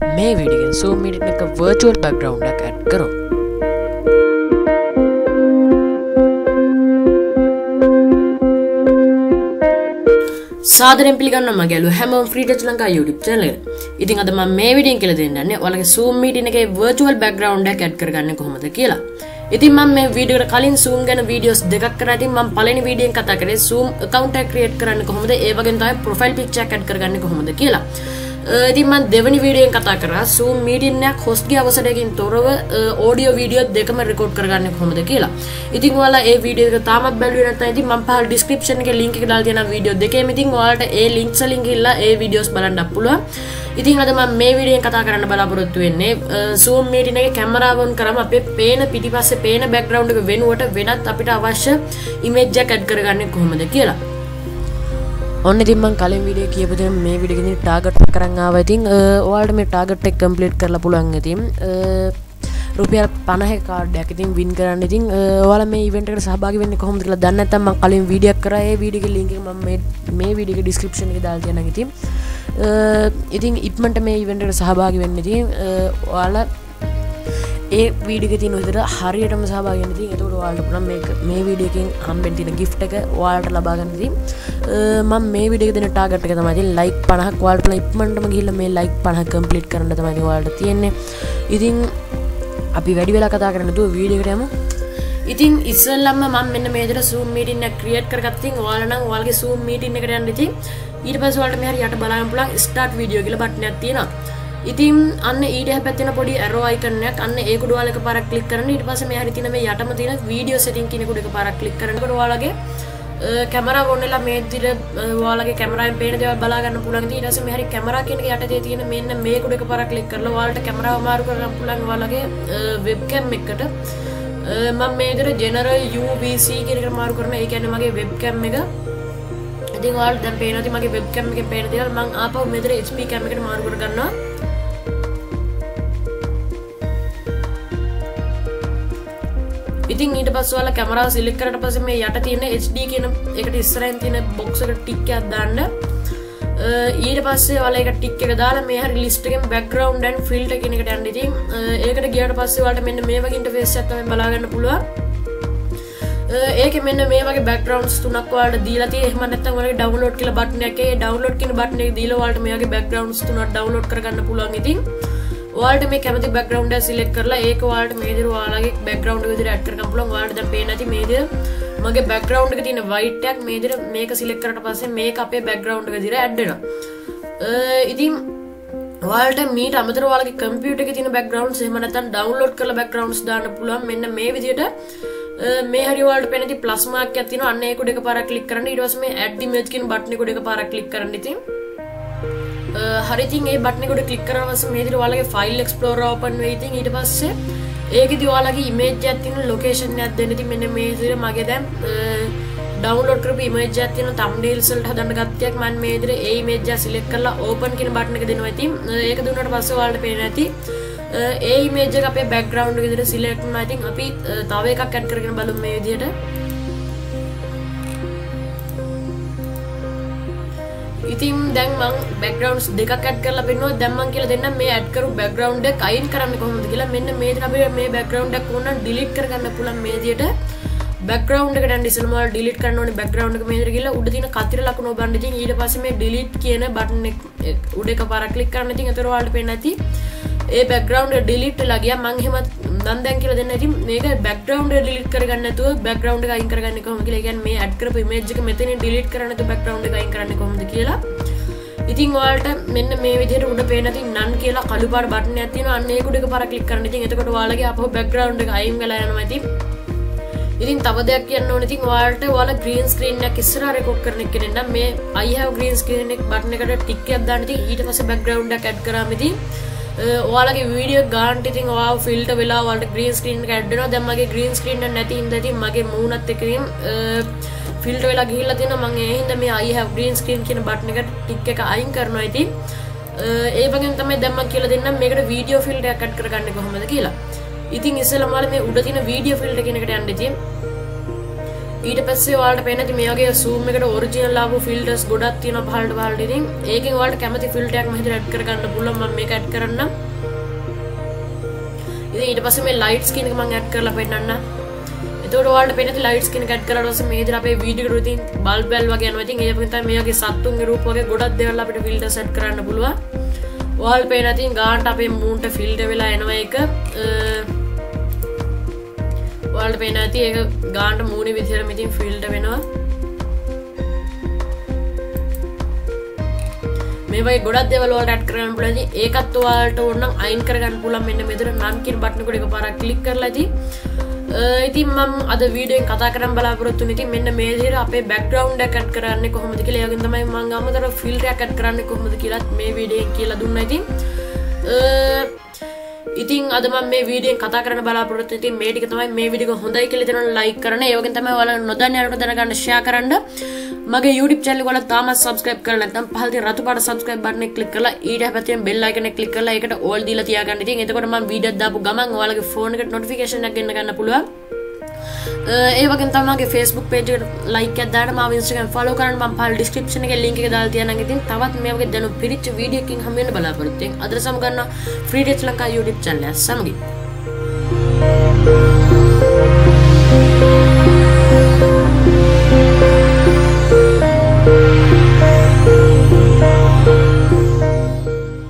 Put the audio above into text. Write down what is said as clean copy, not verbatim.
මේ වීඩියෝ එකෙන් zoom meeting එක virtual background එකක් add කරමු. සාදරයෙන් පිළිගන්නවා මගේ අලුත් හැමෝම free touch Lanka YouTube channel එකට. ඉතින් අද මම මේ වීඩියෝ එකෙන් කියලා දෙන්නන්නේ ඔයාලගේ zoom meeting එකේ virtual background එකක් add කරගන්නේ කොහොමද කියලා. ඉතින් මම මේ වීඩියෝ එකට කලින් zoom ගැන වීඩියෝස් දෙකක් කරා. ඉතින් මම පළවෙනි වීඩියෝ එකෙන් කතා කරේ zoom account එක create කරන්න කොහොමද, ඒ වගේම තමයි profile picture එකක් add කරගන්නේ කොහොමද කියලා. ඉතින් මම දෙවෙනි වීඩියෝ එකෙන් කතා කරා zoom meeting එකක් host ගේ අවසරයකින් තොරව audio video දෙකම record කරගන්නේ කොහොමද කියලා. ඉතින් ඔයාලා ඒ වීඩියෝ එක තාමත් බැලුවේ නැත්නම් ඉතින් මම පහළ description එකේ link එක දාලා තියෙනවා වීඩියෝ දෙකේම. ඉතින් ඔයාලට ඒ links වලින් ගිහලා ඒ videos බලන්න පුළුවන්. ඉතින් අද මම මේ වීඩියෝ එකෙන් කතා කරන්න බලාපොරොත්තු වෙන්නේ zoom meeting එකේ කැමරාව on කරාම අපේ පේන පිටිපස්සේ පේන background එක වෙනුවට වෙනත් අපිට අවශ්‍ය image එකක් add කරගන්නේ කොහොමද කියලා. ඔන්න ඉතින් මම කලින් වීඩියෝ කියපු දේ මේ වීඩියෝ එකේදී ටාගට් කරන් ආවා. ඉතින් ඔයාලට මේ ටාගට් එක කම්ප්ලීට් කරලා පුළුවන්. ඉතින් රුපියල් 50 කාඩ් එකක් ඉතින් වින් කරන්න. ඉතින් ඔයාලා මේ ඉවෙන්ට් එකට සහභාගී වෙන්නේ කොහොමද කියලා දන්නේ නැත්නම් මම කලින් වීඩියෝ එකක් කරා. ඒ වීඩියෝ එකේ link එක මම මේ වීඩියෝ එකේ description එකේ දාලා තියෙනවා. ඉතින් ඉක්මනට මේ ඉවෙන්ට් එකට සහභාගී වෙන්න. ඉතින් ඔයාලා ඒ වීඩියෝ එකේ තියෙන විදිහට හරියටම සහභාගී වෙන්න. ඉතින් එතකොට ඔයාලට පුළුවන් මේ වීඩියෝ එකෙන් හම්බෙන්න තියෙන gift එක ඔයාලට ලබා ගන්න. ඉතින් මම මේ වීඩියෝ එකේ දෙන ටාගට් එක තමයි ඉතින් like 50ක් ඔයාලට පුළුවන් ඉක්මනටම ගිහිල්ලා මේ like 50 කම්ප්ලීට් කරන්න තමයි ඉතින් ඔයාලට තියෙන්නේ. ඉතින් අපි වැඩි වෙලා කතා කරන්න දුව වීඩියෝ එකට යමු. ඉතින් ඉස්සෙල්ලම මම මෙන්න මේ විදිහට zoom meeting එකක් create කරගත්තා. ඉතින් ඔයාලා නම් ඔයාලගේ zoom meeting එකට යන්න. ඉතින් ඊට පස්සේ ඔයාලට මෙහර යට බලන්න පුළුවන් start video කියලා බටන් එකක් තියෙනවා. ඉතින් අන්න ඊට හැපැත්තේ තියෙන පොඩි arrow icon එකක් අන්න ඒක උඩ ඔයාලා එකපාරක් click කරන්න. ඊට පස්සේ මෙහර තියෙන මේ යටම තියෙන video setting කියන එක උඩ එකපාරක් click කරනකොට ඔයාලගේ කැමරාව on වෙලා මේ විදිහට ඔයාලගේ කැමරාවෙන් පේන දේවල් බලා ගන්න පුළුවන්. ඊට පස්සේ මෙහරි කැමරා කියන එක යටතේ තියෙන මෙන්න මේක උඩ එකපාරක් click කරලා ඔයාලට කැමරාව මාරු කරගන්න පුළුවන් ඔයාලගේ webcam එකකට. මම මේ විදිහට general UVC කියන එකට මාරු කරනවා. ඒ කියන්නේ මගේ webcam එක. ඉතින් ඔයාලට දැන් පේනවා ඉතින් මගේ webcam එකෙන් පේන දේවල් මම ආපහු මේ විදිහට HP cam එකට මාරු කරගන්නවා. ඉතින් ඊට පස්සේ ඔයාලා කැමරාව සිලෙක්ට් කරලා පස්සේ මේ යට තියෙන HD කියන එකට ඉස්සරහින් තියෙන box එකට ටික් එකක් දාන්න. ඊට පස්සේ ඔයාලා ඒක ටික් එක දාලා මේ හරි list එකෙන් background and filter කියන එකට යන්න. ඉතින් ඒකට ගියාට පස්සේ ඔයාලට මෙන්න මේ වගේ interface එකක් තමයි බලා ගන්න පුළුවන්. ඒකේ මෙන්න මේ වගේ backgrounds තුනක් ඔයාලට දීලා තියෙයි. එහෙම නැත්නම් ඔයාලගේ download කියලා button එකේ download කියන button එක දීලා ඔයාලට මේ වගේ backgrounds තුනක් download කරගන්න පුළුවන්. ඉතින් ඔයාලට මේ කැමති background එක select කරලා ඒක ඔයාලට මේ විදිහට ඔයාලගේ background එක විදිහට add කරගන්න පුළුවන්. ඔයාලට දැන් පේන්නේ නැති මේ විදිහට මගේ background එකේ තියෙන white එකක් මේ විදිහට මේක select කරලා පස්සේ මේක අපේ background එක විදිහට add වෙනවා. ඉතින් ඔයාලට මීට අමතරව ඔයාලගේ computer එකේ තියෙන backgrounds එහෙම නැත්නම් download කරලා backgrounds දාන්න පුළුවන්. මෙන්න මේ විදිහට මේ හරි ඔයාලට පේන ඉතින් plus mark එකක් තියෙනවා. අන්න ඒක උඩ එකපාරක් click කරන්න. ඊට පස්සේ මේ add image කියන button එක උඩ එකපාරක් click කරන්න. ඉතින් හරි ඉතින් ඒ බටන් එක උඩ ක්ලික් කරලා පස්සේ මේ විදිහට ඔයාලගේ file explorer open වෙයි. ඉතින් ඊට පස්සේ ඒකෙදි ඔයාලගේ image එකක් තියෙන location එකක් දෙන්න. ඉතින් මෙන්න මේ විදිහට මගේ දැන් download කරපු image එකක් තියෙන thumbnails වලට හදන්න ගත්තයක් මම මේ විදිහට ඒ image එක select කරලා open කියන බටන් එක දෙනවා. ඉතින් ඒක දුන්නාට පස්සේ ඔයාලට පේන්නේ නැති ඒ image එක අපේ background එක විදිහට select වුණා. ඉතින් අපි තව එකක් add කරගෙන බලමු මේ විදිහට. ඉතින් දැන් මම backgrounds දෙකක් add කරලා පෙන්නුවා. දැන් මම කියලා දෙන්නම් මේ add කරපු background එක අයින් කරන්නේ කොහොමද කියලා. මෙන්න මේ විදිහට අපි මේ background එක ඕන නම් delete කරගන්න පුළුවන්. මේ විදිහට background එකට යන්න ඉස්සෙල්ලාම ඔයාලා delete කරන්න ඕනේ background එක මේ විදිහට ගිහලා උඩ තියෙන කතිර ලකුණ ඔබන්න. ඉතින් ඊට පස්සේ මේ delete කියන button එක උඩ එකපාරක් click කරන්න. ඉතින් ඒතර ඔයාලට පේන්නේ නැති ඒ background එක delete වෙලා ගියා. මම එහෙම දැන් කියලා දෙන්න. ඉතින් මේක background එක delete කරගන්න නැතුව background එක අයින් කරගන්නේ කොහොමද කියලා. ඒ කියන්නේ මේ add කරපු image එක මෙතනින් delete කරන්න නැතුව background එක අයින් කරන්නේ කොහොමද කියලා. ඉතින් ඔයාලට මෙන්න මේ විදිහට උඩ පේන ඉතින් none කියලා කළු පාට බටන් එකක් තියෙනවා. අන්න ඒක උඩ එකපාරක් click කරන්න. ඉතින් එතකොට ඔයාලගේ අපහු background එක අයින් වෙලා යනවා. ඉතින් තව දෙයක් කියන්න ඕනේ. ඉතින් ඔයාලට ඔයාලා green screen එකක් ඉස්සරහා record කරන එක කෙනෙක් නම් මේ I have green screen එක බටන් එකට ටික් එකක් දාන්න. ඉතින් ඊට පස්සේ background එකක් add කරාම ඉතින් ඔයාලගේ වීඩියෝ ගානට ඉතින් ඔයාව ෆිල්ටර් වෙලා ඔයාලට green screen එක add වෙනවා. දැන් මගේ green screen එක නැති හින්දා ඉතින් මගේ මූණත් එක්ක ඉතින් ෆිල්ටර් වෙලා ගිහිල්ලා තියෙනවා. මම ඒ හින්දා මේ I have green screen කියන බටන් එකට ටික් එක අයින් කරනවා. ඉතින් ඒ වගේම තමයි දැන් මම කියලා දෙන්නම් මේකට වීඩියෝ ෆිල්ටර් එකක් add කරගන්නේ කොහොමද කියලා. ඉතින් ඉස්සෙල්ලාම ඔයාලා මේ උඩ තියෙන වීඩියෝ ෆිල්ටර් කියන එකට යන්න. ඉතින් ඊට පස්සේ ඔයාලට පේන ඉතින් මේ වගේ zoom එකට ඔරිජිනල් ආපු ෆිල්ටර්ස් ගොඩක් තියෙනවා පහළට ඉතින් ඒකෙන් ඔයාලට කැමති ෆිල්ටර් එකක් මෙහෙට ඇඩ් කරගන්න පුළුවන් මම මේක ඇඩ් කරන්නම් ඉතින් ඊට පස්සේ මේ ලයිට් ස්කින් එක මම ඇඩ් කරලා පෙන්නන්න එතකොට ඔයාලට පේන ඉතින් ලයිට් ස්කින් එක ඇඩ් කරලා ඊට පස්සේ මේ විදිහට අපේ වීඩියෝ එකට ඉතින් බල්බ් බැල් වගේ යනවා ඉතින් ඒක තමයි මේ වගේ සත්තුන්ගේ රූප වගේ ගොඩක් දේවල් අපිට ෆිල්ටර්ස් ඇඩ් කරන්න පුළුවන් ඔයාලට පේන ඉතින් ගානට අපේ මූන්ට ෆිල්ටර් වෙලා එනවා ඒක ඔයාලට පේන ඇති ඒක ගානට මූණේ විදිහටම ඉතින් ෆිල්ටර් වෙනවා මේ වගේ ගොඩක් දේවල් ඔයාලට ඇඩ් කරගන්න පුළුවන් ඉතින් ඒකත් ඔයාලට ඕන නම් අයින් කරගන්න පුළුවන් මෙන්න මෙතන නම් කියන බටන් එකට එකපාරක් ක්ලික් කරලා ඉතින් මම අද වීඩියෝ එකෙන් කතා කරන්න බලාපොරොත්තු වෙන්නේ ඉතින් මෙන්න මේ විදිහට අපේ බෑග්ග්‍රවුන්ඩ් එක ඇඩ් කරන්නේ කොහොමද කියලා ඒ වගේම තමයි මම අමතර ෆිල්ටර් එකක් ඇඩ් කරන්නේ කොහොමද කියලාත් මේ වීඩියෝ එකෙන් කියලා දුන්නා ඉතින් අද මම මේ වීඩියෝ එකෙන් කතා කරන්න බලාපොරොත්තු වෙන්නේ ඉතින් මේ ටික තමයි මේ වීඩියෝ එක හොඳයි කියලා හිතනවා ලයික් කරන්න ඒ වගේම තමයි ඔයාලා නොදන්න අයට දැනගන්න ෂෙයා කරන්න මගේ YouTube channel එක ඔයාලා තාමත් subscribe කරලා නැත්නම් පහළ තියෙන රතු පාට subscribe button එක click කරලා ඊට පැත්තෙන් bell icon එක click කරලා ඒකට all දීලා තියාගන්න. ඉතින් එතකොට මම වීඩියෝ දාපු ගමන් ඔයාලගේ phone එකට notification එකක් ගෙන්න ගන්න පුළුවන්. ඒ වගේම තමයි මගේ Facebook page එකට like එකක් දාන්න මාව Instagram follow කරන්න මම පහළ description එකේ link එක දාලා තියන්නම්. ඉතින් තවත් මේ වගේ දැනුම් පිරිච්ච වීඩියෝ එකකින් හම් වෙන්න බලාපොරොත්තු වෙනවා. අද සමගන්න Free Date Lanka YouTube channel එක සමගින්